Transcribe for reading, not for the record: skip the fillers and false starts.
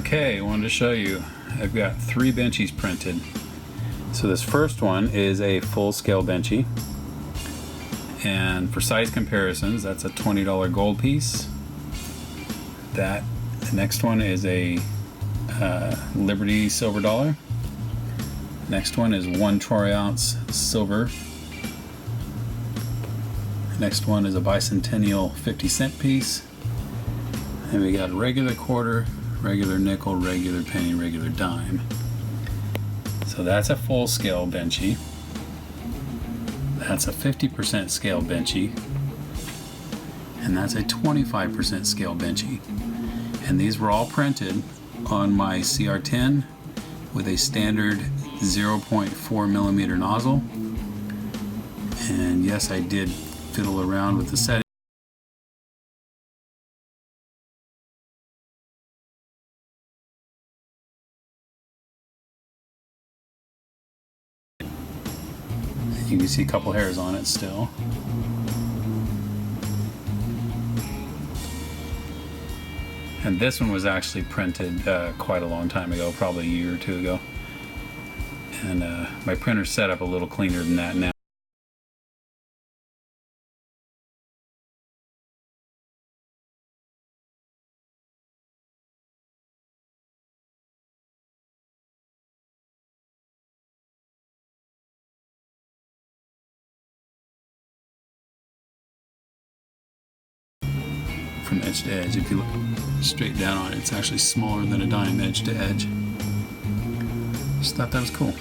Okay, I wanted to show you. I've got 3 Benchies printed. So this first one is a full-scale Benchy. And for size comparisons, that's a $20 gold piece. The next one is a Liberty silver dollar. Next one is 1 troy ounce silver. Next one is a bicentennial 50-cent piece. And we got regular quarter, regular nickel, regular penny, regular dime. So that's a full scale Benchy. That's a 50% scale Benchy. And that's a 25% scale Benchy. And these were all printed on my CR-10 with a standard 0.4 millimeter nozzle. And yes, I did fiddle around with the settings. You can see a couple hairs on it still. And this one was actually printed quite a long time ago, probably a year or two ago. And my printer's set up a little cleaner than that now. From edge to edge, if you look straight down on it, it's actually smaller than a dime edge to edge. Just thought that was cool.